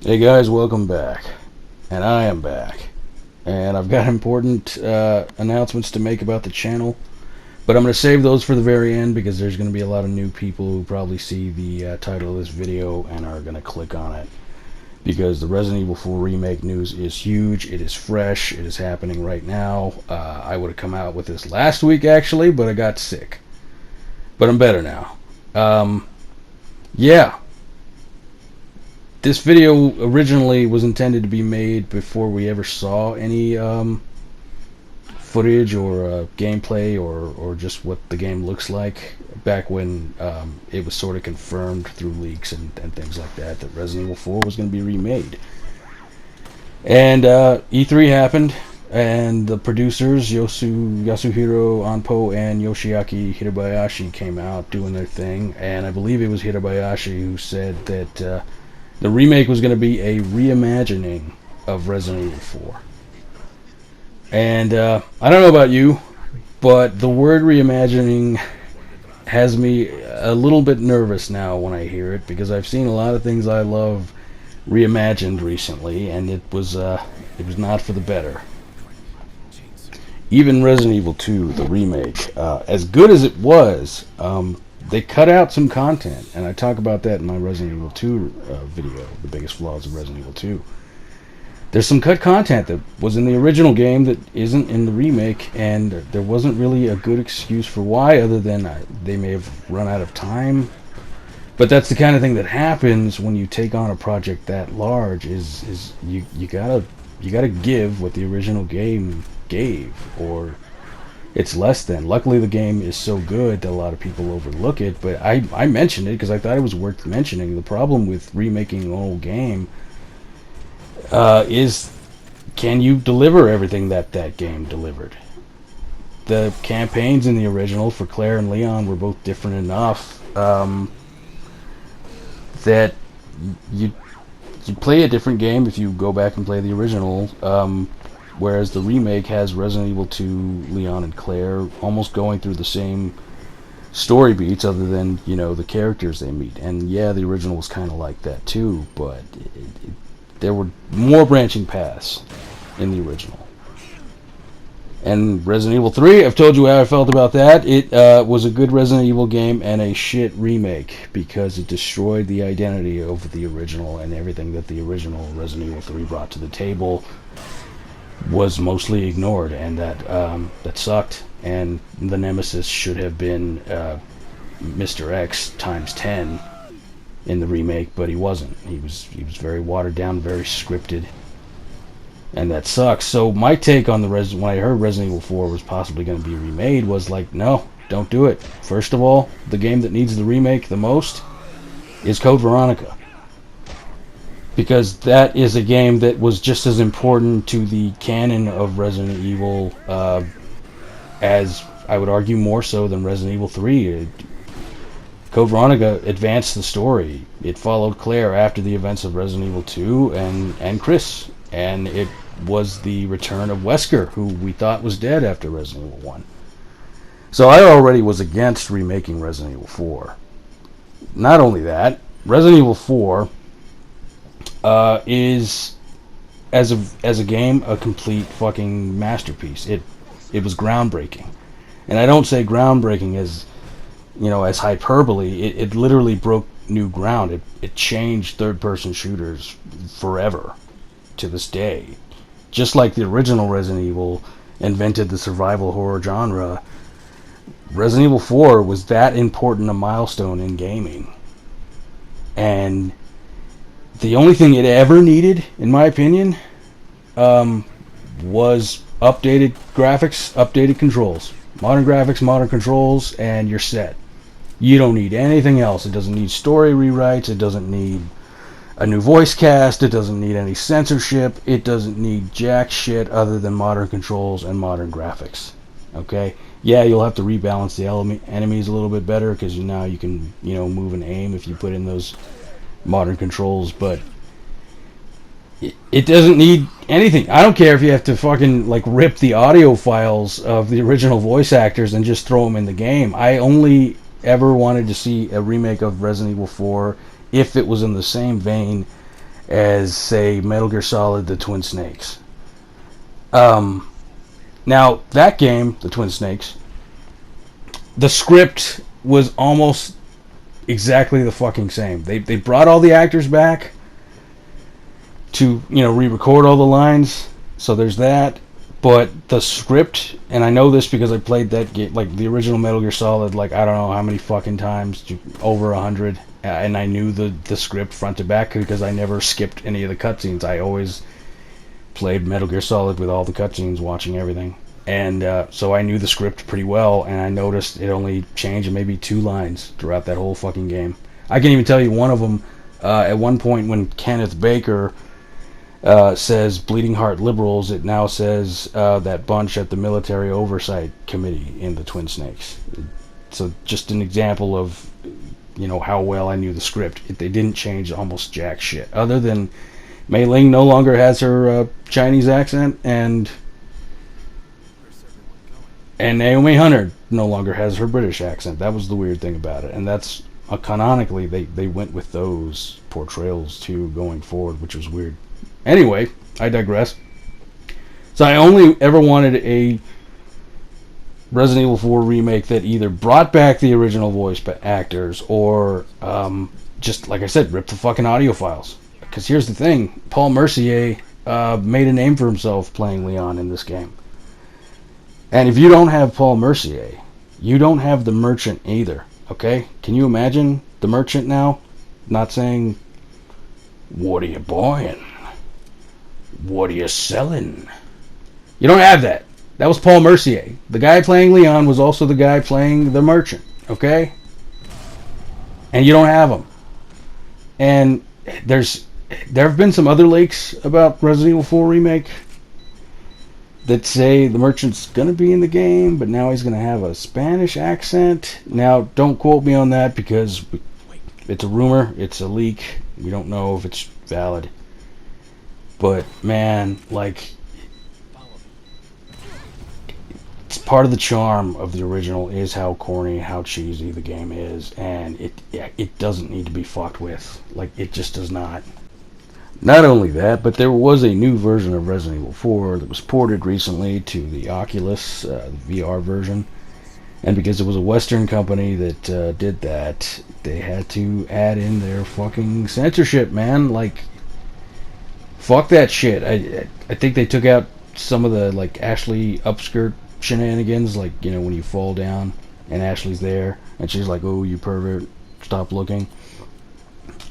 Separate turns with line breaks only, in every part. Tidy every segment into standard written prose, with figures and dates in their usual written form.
Hey guys, welcome back. And I am back. And I've got important announcements to make about the channel. But I'm going to save those for the very end because there's going to be a lot of new people who probably see the title of this video and are going to click on it. Because the Resident Evil 4 Remake news is huge, it is fresh, it is happening right now. I would have come out with this last week actually, but I got sick. But I'm better now. Yeah, this video originally was intended to be made before we ever saw any footage or gameplay or just what the game looks like, back when it was sort of confirmed through leaks and things like that Resident Evil 4 was going to be remade. And E3 happened, and the producers Yasuhiro Anpo and Yoshiaki Hirabayashi came out doing their thing, and I believe it was Hirabayashi who said that the remake was going to be a reimagining of Resident Evil 4. And I don't know about you, but the word reimagining has me a little bit nervous now when I hear it, because I've seen a lot of things I love reimagined recently, and it was not for the better. Even Resident Evil 2, the remake, as good as it was, they cut out some content, and I talk about that in my Resident Evil 2 video, the biggest flaws of Resident Evil 2. There's some cut content that was in the original game that isn't in the remake, and there wasn't really a good excuse for why, other than they may have run out of time. But that's the kind of thing that happens when you take on a project that large. Is you gotta give what the original game gave, or it's less than. Luckily, the game is so good that a lot of people overlook it, but I mentioned it because I thought it was worth mentioning. The problem with remaking an old game is, can you deliver everything that game delivered? The campaigns in the original for Claire and Leon were both different enough that you play a different game if you go back and play the original. Whereas the remake has Resident Evil 2, Leon and Claire almost going through the same story beats, other than, the characters they meet. And yeah, the original was kind of like that too, but there were more branching paths in the original. And Resident Evil 3, I've told you how I felt about that. It was a good Resident Evil game and a shit remake, because it destroyed the identity of the original, and everything that the original Resident Evil 3 brought to the table was mostly ignored, and that sucked. And the nemesis should have been Mr. X times 10 in the remake, but he wasn't. He was very watered down, very scripted, and that sucks. So my take on when I heard Resident Evil 4 was possibly going to be remade, was like, no, don't do it. First of all, the game that needs the remake the most is Code Veronica, because that is a game that was just as important to the canon of Resident Evil, as, I would argue, more so than Resident Evil 3. Code Veronica advanced the story. It followed Claire after the events of Resident Evil 2 and Chris, and it was the return of Wesker, who we thought was dead after Resident Evil 1. So I already was against remaking Resident Evil 4. Not only that, Resident Evil 4 is, as a game, a complete fucking masterpiece. It was groundbreaking, and I don't say groundbreaking as hyperbole. It literally broke new ground. It changed third-person shooters forever, to this day. Just like the original Resident Evil invented the survival horror genre, Resident Evil 4 was that important a milestone in gaming. And the only thing it ever needed, in my opinion, was updated graphics, updated controls. Modern graphics, modern controls, and you're set. You don't need anything else. It doesn't need story rewrites. It doesn't need a new voice cast. It doesn't need any censorship. It doesn't need jack shit other than modern controls and modern graphics. Okay? Yeah, you'll have to rebalance the enemies a little bit better, because now you can, move and aim if you put in those modern controls, but it doesn't need anything. I don't care if you have to fucking rip the audio files of the original voice actors and just throw them in the game. I only ever wanted to see a remake of Resident Evil 4 if it was in the same vein as, say, Metal Gear Solid: The Twin Snakes. Now, that game, The Twin Snakes, the script was almost exactly the fucking same. They brought all the actors back to, re-record all the lines, so there's that. But the script, and I know this because I played that game, like the original Metal Gear Solid, like I don't know how many fucking times, over 100, and I knew the script front to back because I never skipped any of the cutscenes. I always played Metal Gear Solid with all the cutscenes, watching everything. And so I knew the script pretty well, and I noticed it only changed maybe 2 lines throughout that whole fucking game. I can even tell you one of them, at one point when Kenneth Baker says Bleeding Heart Liberals, it now says that bunch at the Military Oversight Committee in the Twin Snakes. So just an example of, how well I knew the script. They didn't change almost jack shit, other than Mei Ling no longer has her Chinese accent, and Naomi Hunter no longer has her British accent. That was the weird thing about it. And that's, canonically, they went with those portrayals, too, going forward, which was weird. Anyway, I digress. So I only ever wanted a Resident Evil 4 remake that either brought back the original voice actors or, just, like I said, ripped the fucking audio files. Because here's the thing. Paul Mercier made a name for himself playing Leon in this game. And if you don't have Paul Mercier, you don't have the Merchant either, okay? Can you imagine the Merchant now? Not saying, what are you buying? What are you selling? You don't have that. That was Paul Mercier. The guy playing Leon was also the guy playing the Merchant, okay? And you don't have him. And there have been some other leaks about Resident Evil 4 Remake that say the Merchant's going to be in the game, but now he's going to have a Spanish accent. Now, don't quote me on that because it's a rumor, it's a leak. We don't know if it's valid. But, man, it's part of the charm of the original is how corny, how cheesy the game is, and it doesn't need to be fucked with. It just does not. Not only that, but there was a new version of Resident Evil 4 that was ported recently to the Oculus VR version. And because it was a Western company that did that, they had to add in their fucking censorship, man. Fuck that shit. I think they took out some of the, Ashley upskirt shenanigans, when you fall down and Ashley's there, and she's like, oh, you pervert, stop looking.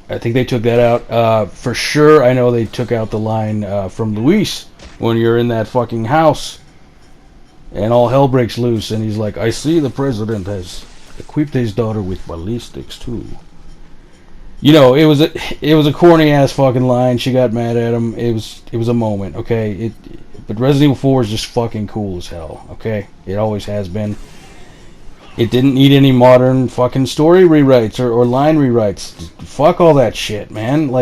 I think they took that out. For sure, I know they took out the line from Luis when you're in that fucking house and all hell breaks loose and he's like, I see the president has equipped his daughter with ballistics too. It was a corny ass fucking line. She got mad at him. It was a moment, okay? But Resident Evil 4 is just fucking cool as hell, okay? It always has been. It didn't need any modern fucking story rewrites or line rewrites. Fuck all that shit, man.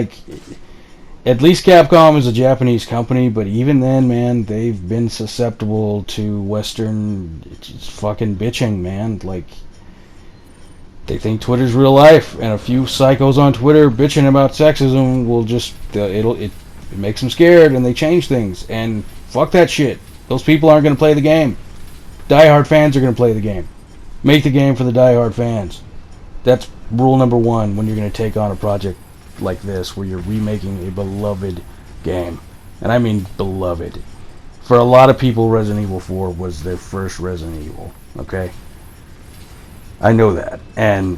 At least Capcom is a Japanese company, but even then, man, they've been susceptible to Western fucking bitching, man. They think Twitter's real life, and a few psychos on Twitter bitching about sexism will just, it makes them scared, and they change things. And fuck that shit. Those people aren't going to play the game. Die-hard fans are going to play the game. Make the game for the die-hard fans. That's rule number 1 when you're going to take on a project like this, where you're remaking a beloved game. And I mean beloved. For a lot of people, Resident Evil 4 was their first Resident Evil. Okay? I know that. And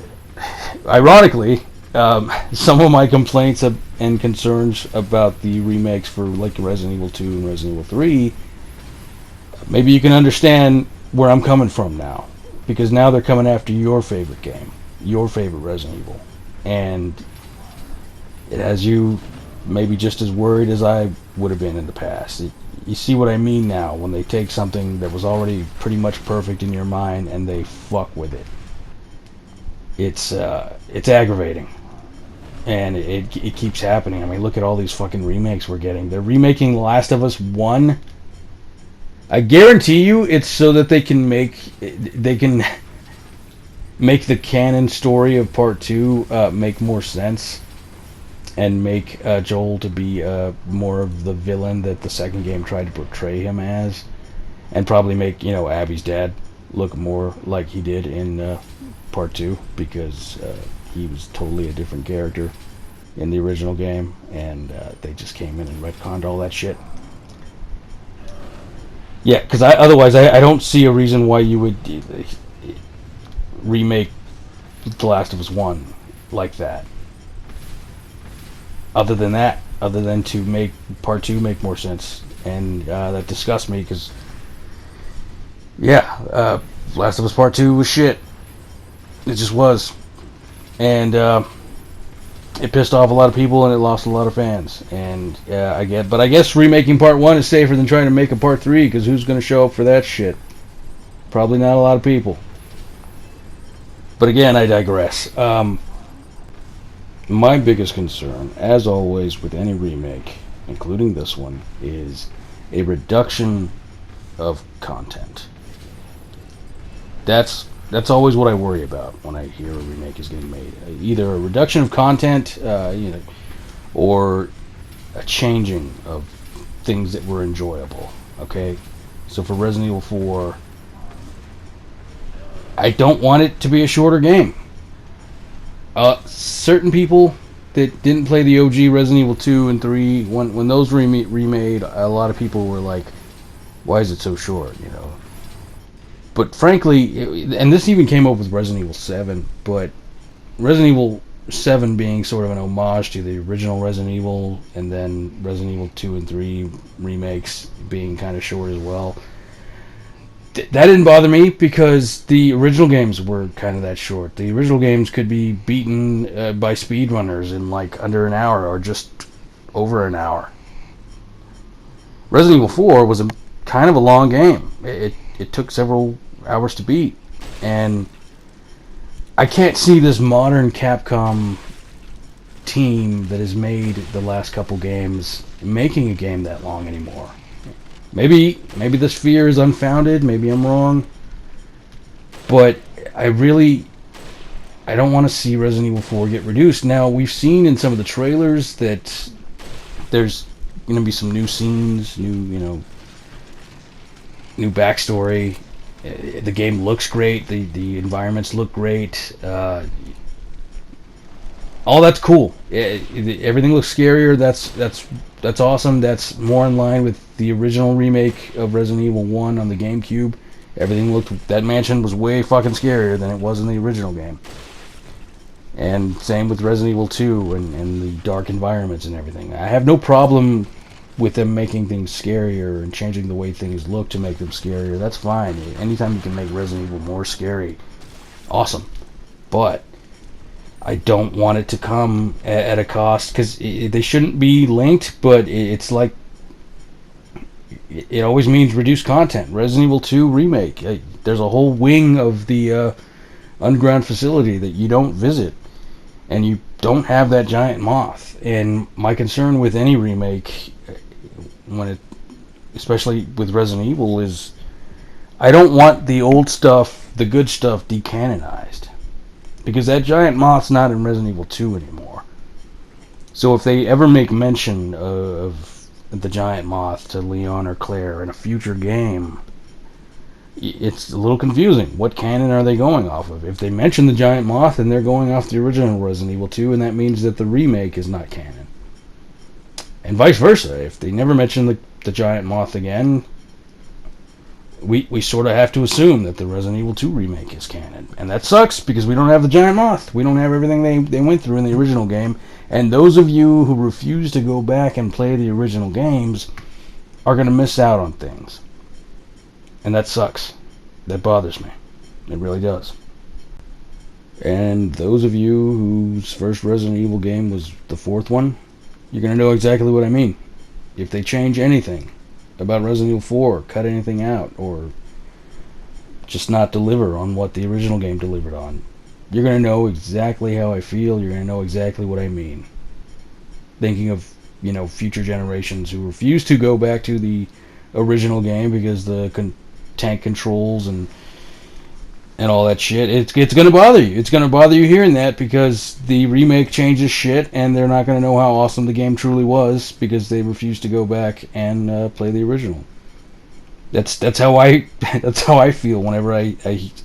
ironically, some of my complaints and concerns about the remakes for Resident Evil 2 and Resident Evil 3, maybe you can understand where I'm coming from now. Because now they're coming after your favorite game, your favorite Resident Evil, and it has you maybe just as worried as I would have been in the past. You see what I mean now when they take something that was already pretty much perfect in your mind and they fuck with it. It's aggravating, and it keeps happening. I mean, look at all these fucking remakes we're getting. They're remaking Last of Us 1. I guarantee you it's so that they can make the canon story of part 2 make more sense. and make Joel to be more of the villain that the second game tried to portray him as, and probably make Abby's dad look more like he did in part 2, because he was totally a different character in the original game, and they just came in and retconned all that shit. Yeah, because otherwise I don't see a reason why you would remake The Last of Us 1 like that. Other than to make part 2 make more sense. And that disgusts me, because Last of Us Part 2 was shit. It just was. And it pissed off a lot of people, and it lost a lot of fans. And but I guess remaking Part 1 is safer than trying to make a Part 3, because who's going to show up for that shit? Probably not a lot of people. But again, I digress. My biggest concern, as always with any remake, including this one, is a reduction of content. That's always what I worry about when I hear a remake is getting made. Either a reduction of content, or a changing of things that were enjoyable. Okay, so for Resident Evil 4, I don't want it to be a shorter game. Certain people that didn't play the OG Resident Evil 2 and 3, when those remade, a lot of people were like, why is it so short, But frankly, and this even came up with Resident Evil 7, but Resident Evil 7 being sort of an homage to the original Resident Evil, and then Resident Evil 2 and 3 remakes being kind of short as well. That didn't bother me, because the original games were kind of that short. The original games could be beaten by speedrunners in like under an hour, or just over an hour. Resident Evil 4 was kind of a long game. It took several hours to beat, and I can't see this modern Capcom team that has made the last couple games making a game that long anymore. Maybe this fear is unfounded, maybe I'm wrong, but I don't want to see Resident Evil 4 get reduced. Now, we've seen in some of the trailers that there's going to be some new scenes, new backstory. The game looks great, the environments look great, all that's cool. Everything looks scarier. That's awesome. That's more in line with the original remake of Resident Evil 1 on the GameCube. That mansion was way fucking scarier than it was in the original game. And same with Resident Evil 2 and the dark environments and everything. I have no problem with them making things scarier and changing the way things look to make them scarier. That's fine. Anytime you can make Resident Evil more scary, awesome. But I don't want it to come at a cost, because they shouldn't be linked, but it's like, it always means reduced content. Resident Evil 2 Remake, there's a whole wing of the underground facility that you don't visit, and you don't have that giant moth. And my concern with any remake, especially with Resident Evil, is I don't want the old stuff, the good stuff, decanonized. Because that giant moth's not in Resident Evil 2 anymore. So if they ever make mention of the giant moth to Leon or Claire in a future game, it's a little confusing. What canon are they going off of? If they mention the giant moth, then they're going off the original Resident Evil 2, and that means that the remake is not canon. And vice versa. If they never mention the giant moth again, we sort of have to assume that the Resident Evil 2 remake is canon. And that sucks, because we don't have the giant moth. We don't have everything they went through in the original game. And those of you who refuse to go back and play the original games are going to miss out on things. And that sucks. That bothers me. It really does. And those of you whose first Resident Evil game was the fourth one, you're going to know exactly what I mean. If they change anything about Resident Evil 4, cut anything out, or just not deliver on what the original game delivered on, you're going to know exactly how I feel. You're going to know exactly what I mean. Thinking of, future generations who refuse to go back to the original game because the tank controls and and all that shit. It's going to bother you. It's going to bother you hearing that because the remake changes shit, and they're not going to know how awesome the game truly was because they refuse to go back and play the original. That's how I that's how I feel whenever I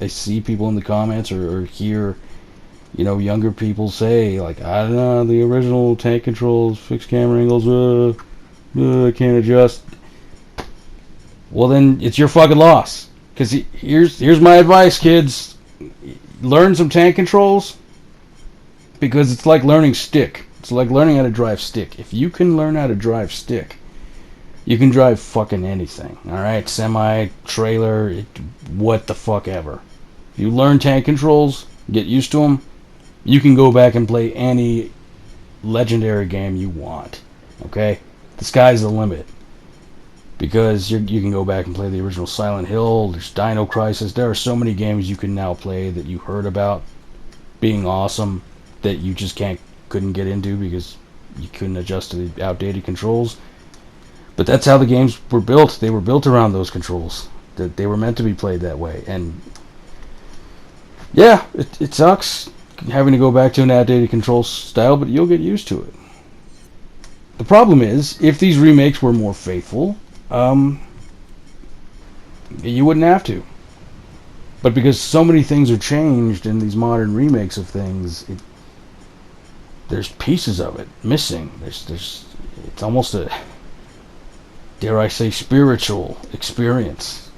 see people in the comments or hear, you know, younger people say like, I don't know, the original tank controls, fixed camera angles, I can't adjust. Well, then it's your fucking loss. Because here's my advice, kids. Learn some tank controls. Because it's like learning stick. It's like learning how to drive stick. If you can learn how to drive stick, you can drive fucking anything. Alright? Semi, trailer, what the fuck ever. If you learn tank controls, get used to them, you can go back and play any legendary game you want. Okay? The sky's the limit. Because you can go back and play the original Silent Hill, there's Dino Crisis, there are so many games you can now play that you heard about being awesome that you just couldn't get into because you couldn't adjust to the outdated controls. But that's how the games were built. They were built around those controls. They were meant to be played that way. And yeah, it sucks having to go back to an outdated control style, but you'll get used to it. The problem is, if these remakes were more faithful, you wouldn't have to. But because so many things are changed in these modern remakes of things, there's pieces of it missing. It's almost a, dare I say, spiritual experience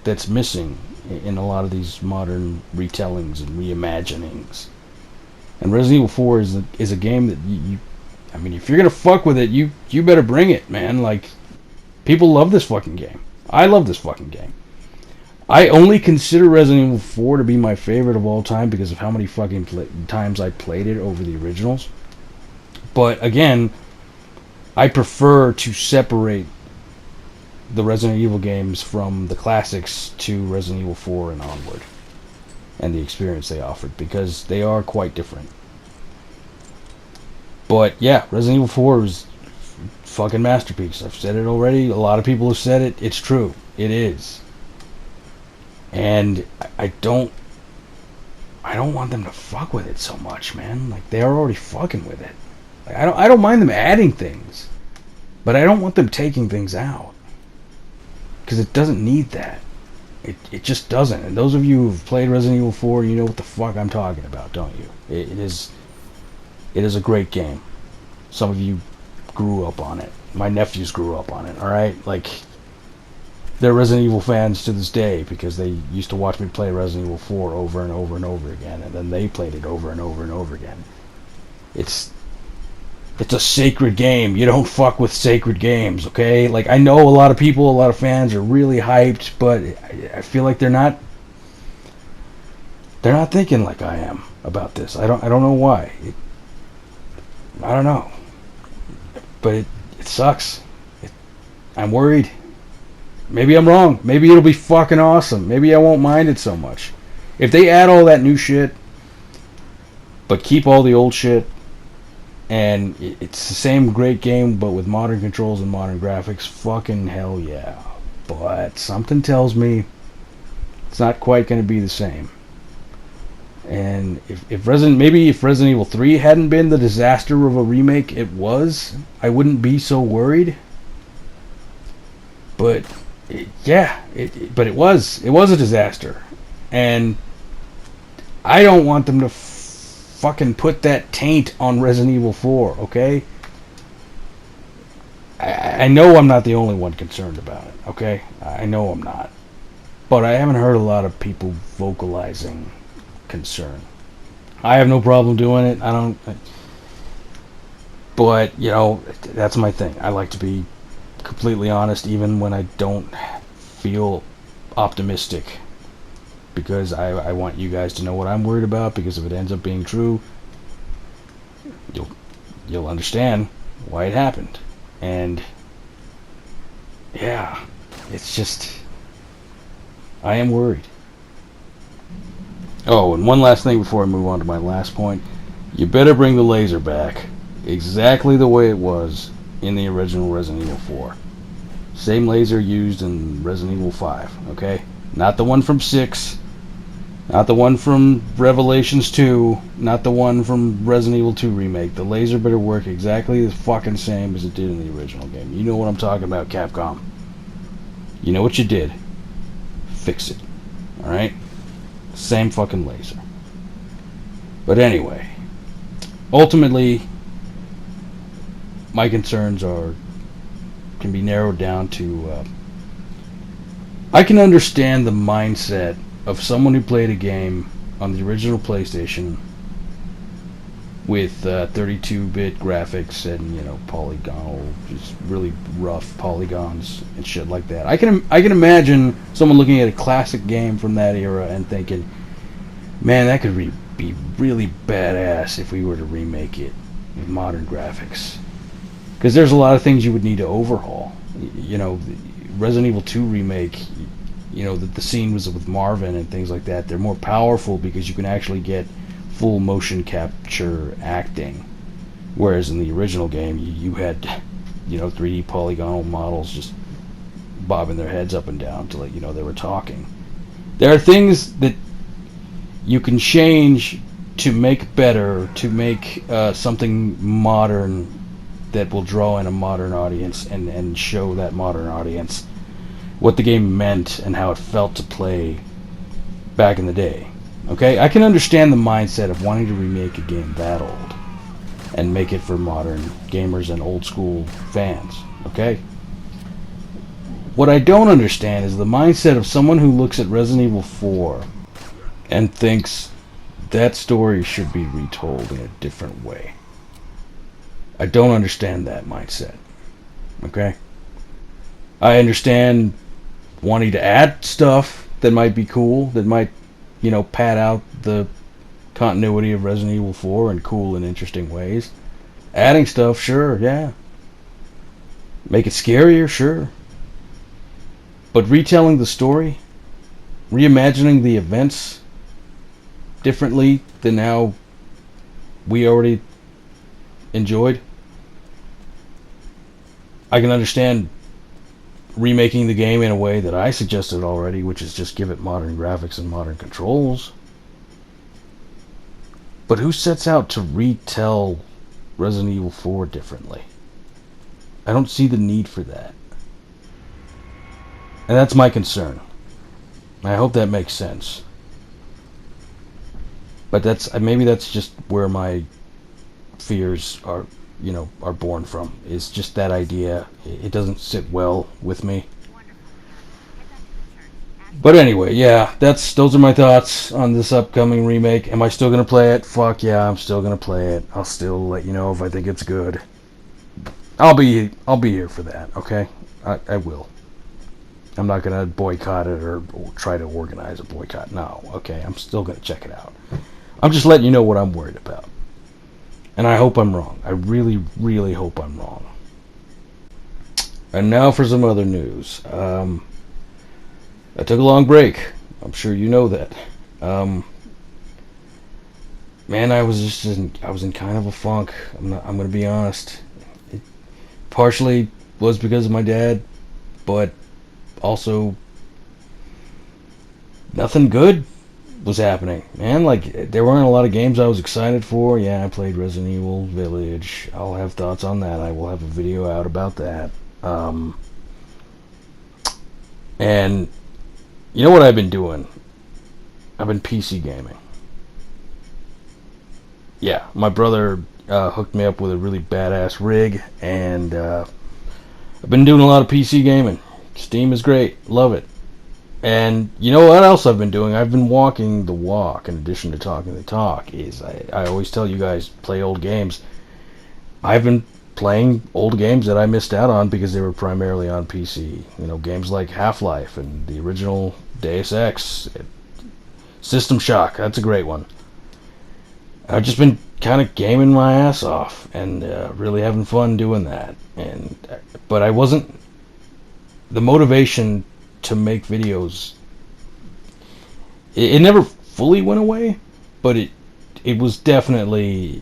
that's missing in a lot of these modern retellings and reimaginings. And Resident Evil 4 is a game that you I mean, if you're gonna fuck with it, you better bring it, man. Like, people love this fucking game. I love this fucking game. I only consider Resident Evil 4 to be my favorite of all time because of how many fucking times I played it over the originals. But again, I prefer to separate the Resident Evil games from the classics to Resident Evil 4 and onward, and the experience they offered, because they are quite different. But yeah, Resident Evil 4 is fucking masterpiece. I've said it already. A lot of people have said it. It's true. It is. And I don't want them to fuck with it so much, man. Like, they are already fucking with it. Like, I don't mind them adding things, but I don't want them taking things out, because it doesn't need that. It just doesn't. And those of you who've played Resident Evil 4, you know what the fuck I'm talking about, don't you? It is a great game. Some of you grew up on it. My nephews grew up on it, alright? Like, they're Resident Evil fans to this day because they used to watch me play Resident Evil 4 over and over and over again, and then they played it over and over and over again. It's a sacred game. You don't fuck with sacred games, okay? Like, I know a lot of people, a lot of fans are really hyped, but I feel like they're not thinking like I am about this. I don't know why. I don't know. But it sucks. I'm worried. Maybe I'm wrong. Maybe it'll be fucking awesome. Maybe I won't mind it so much. If they add all that new shit, but keep all the old shit, and it's the same great game, but with modern controls and modern graphics, fucking hell yeah. But something tells me it's not quite going to be the same. And if Resident Evil 3 hadn't been the disaster of a remake it was, I wouldn't be so worried. But but it was a disaster, and I don't want them to fucking put that taint on Resident Evil 4. Okay, I know I'm not the only one concerned about it. Okay, I know I'm not, but I haven't heard a lot of people vocalizing concern. I have no problem doing it. But you know, that's my thing. I like to be completely honest even when I don't feel optimistic, because I want you guys to know what I'm worried about, because if it ends up being true, you'll understand why it happened. And yeah, it's just, I am worried. Oh, and one last thing before I move on to my last point. You better bring the laser back exactly the way it was in the original Resident Evil 4. Same laser used in Resident Evil 5, okay? Not the one from 6. Not the one from Revelations 2, not the one from Resident Evil 2 Remake. The laser better work exactly the fucking same as it did in the original game. You know what I'm talking about, Capcom. You know what you did. Fix it. Alright? Same fucking laser. But anyway, ultimately, my concerns can be narrowed down to I can understand the mindset of someone who played a game on the original PlayStation with 32-bit graphics and, you know, polygonal, just really rough polygons and shit like that. I can imagine someone looking at a classic game from that era and thinking, man, that could be really badass if we were to remake it with modern graphics. Because there's a lot of things you would need to overhaul. You know, Resident Evil 2 Remake, you know, the scene was with Marvin and things like that. They're more powerful because you can actually get full motion capture acting. Whereas in the original game, you had, you know, 3D polygonal models just bobbing their heads up and down to let you know they were talking. There are things that you can change to make better, to make something modern that will draw in a modern audience and show that modern audience what the game meant and how it felt to play back in the day. Okay? I can understand the mindset of wanting to remake a game that old and make it for modern gamers and old school fans. Okay? What I don't understand is the mindset of someone who looks at Resident Evil 4 and thinks that story should be retold in a different way. I don't understand that mindset. Okay? I understand wanting to add stuff that might be cool, that might, you know, pad out the continuity of Resident Evil 4 in cool and interesting ways. Adding stuff, sure, yeah. Make it scarier, sure. But retelling the story, reimagining the events differently than how we already enjoyed. I can understand remaking the game in a way that I suggested already, which is just give it modern graphics and modern controls. But who sets out to retell Resident Evil 4 differently? I don't see the need for that. And that's my concern. I hope that makes sense. But maybe that's just where my fears are, you know, are born from. Is just that idea. It doesn't sit well with me. But anyway, yeah, those are my thoughts on this upcoming remake. Am I still gonna play it? Fuck yeah, I'm still gonna play it. I'll still let you know if I think it's good. I'll be here for that. Okay, I will. I'm not gonna boycott it or try to organize a boycott. No, okay, I'm still gonna check it out. I'm just letting you know what I'm worried about. And I hope I'm wrong. I really, really hope I'm wrong. And now for some other news. I took a long break. I'm sure you know that. Man, I was in kind of a funk. I'm going to be honest. It partially was because of my dad, but also nothing good was happening, man. Like, there weren't a lot of games I was excited for. Yeah, I played Resident Evil Village. I'll have thoughts on that. I will have a video out about that. And you know what I've been doing? I've been PC gaming. Yeah, my brother hooked me up with a really badass rig, and I've been doing a lot of PC gaming. Steam is great. Love it. And you know what else I've been doing? I've been walking the walk in addition to talking the talk. I always tell you guys, play old games. I've been playing old games that I missed out on because they were primarily on PC. You know, games like Half-Life and the original Deus Ex. System Shock, that's a great one. I've just been kind of gaming my ass off and really having fun doing that. But I wasn't... The motivation to make videos, it never fully went away, but it was definitely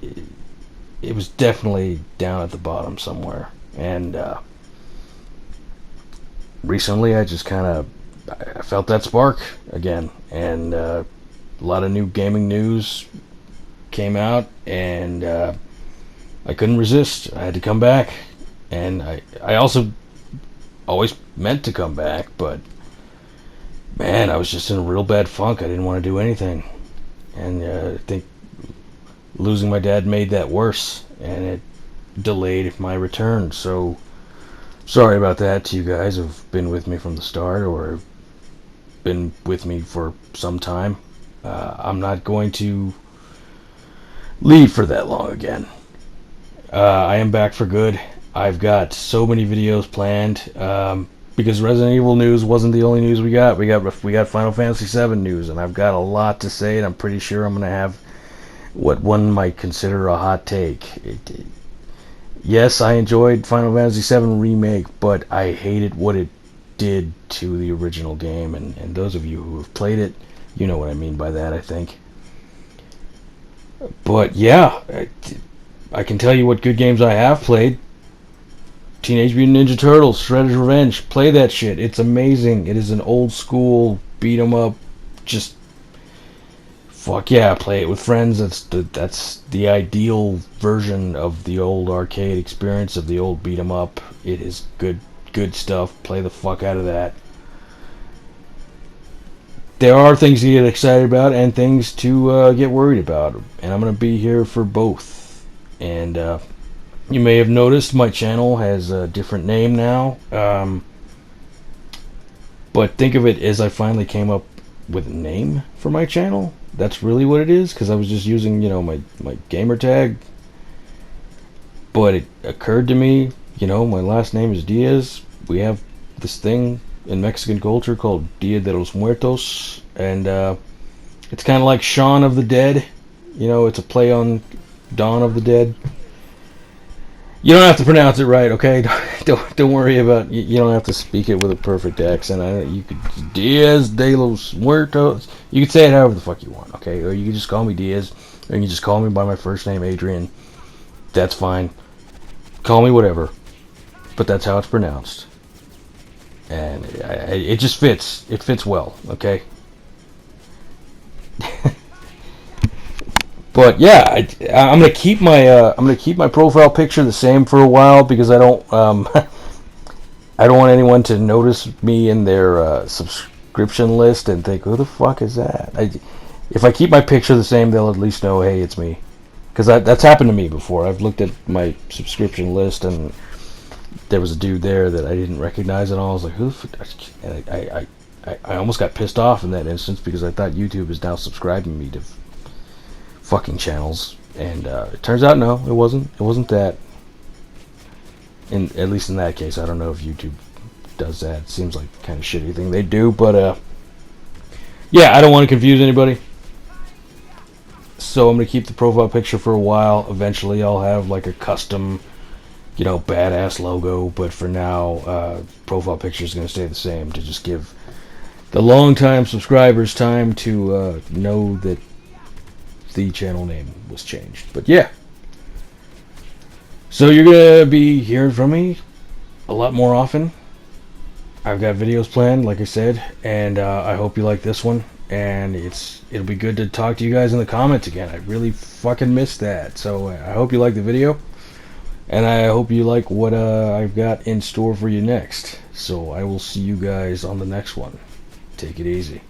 down at the bottom somewhere. And recently I just kind of I felt that spark again, and a lot of new gaming news came out, and I couldn't resist. I had to come back, and I also always meant to come back, but man, I was just in a real bad funk. I didn't want to do anything, and I think losing my dad made that worse, and it delayed my return. So sorry about that to you guys who've been with me from the start or been with me for some time. I'm not going to leave for that long again. I am back for good. I've got so many videos planned because Resident Evil news wasn't the only news we got. We got Final Fantasy VII news, and I've got a lot to say, and I'm pretty sure I'm going to have what one might consider a hot take. Yes, I enjoyed Final Fantasy VII Remake, but I hated what it did to the original game, and those of you who have played it, you know what I mean by that, I think. But yeah, I can tell you what good games I have played. Teenage Mutant Ninja Turtles, Shredder's Revenge, play that shit. It's amazing. It is an old school beat 'em up. Just fuck yeah, play it with friends. That's the ideal version of the old arcade experience of the old beat 'em up. It is good stuff. Play the fuck out of that. There are things to get excited about and things to get worried about, and I'm gonna be here for both. And you may have noticed my channel has a different name now, but think of it as I finally came up with a name for my channel. That's really what it is, because I was just using, my gamer tag. But it occurred to me, my last name is Diaz. We have this thing in Mexican culture called Dia de los Muertos, and it's kind of like Shaun of the Dead. It's a play on Dawn of the Dead. You don't have to pronounce it right, okay? Don't worry about. You don't have to speak it with a perfect accent. You could Diaz de los Muertos. You could say it however the fuck you want, okay? Or you could just call me Diaz, or you can just call me by my first name, Adrian. That's fine. Call me whatever, but that's how it's pronounced, and it just fits. It fits well, okay? But yeah, I'm gonna keep my profile picture the same for a while because I don't I don't want anyone to notice me in their subscription list and think, who the fuck is that? If I keep my picture the same, they'll at least know, hey, it's me, because that's happened to me before. I've looked at my subscription list and there was a dude there that I didn't recognize at all. I was like, who the fuck? And I almost got pissed off in that instance because I thought YouTube is now subscribing me to fucking channels, and it turns out no, it wasn't that. At least in that case, I don't know if YouTube does that. It seems like the kind of shitty thing they do, but yeah, I don't want to confuse anybody, so I'm gonna keep the profile picture for a while. Eventually I'll have like a custom, badass logo, but for now, profile picture is gonna stay the same to just give the long-time subscribers time to know that the channel name was changed. But yeah, so you're gonna be hearing from me a lot more often. I've got videos planned, like I said, and I hope you like this one. And it'll be good to talk to you guys in the comments again. I really fucking missed that. So I hope you like the video, and I hope you like what I've got in store for you next. So I will see you guys on the next one. Take it easy.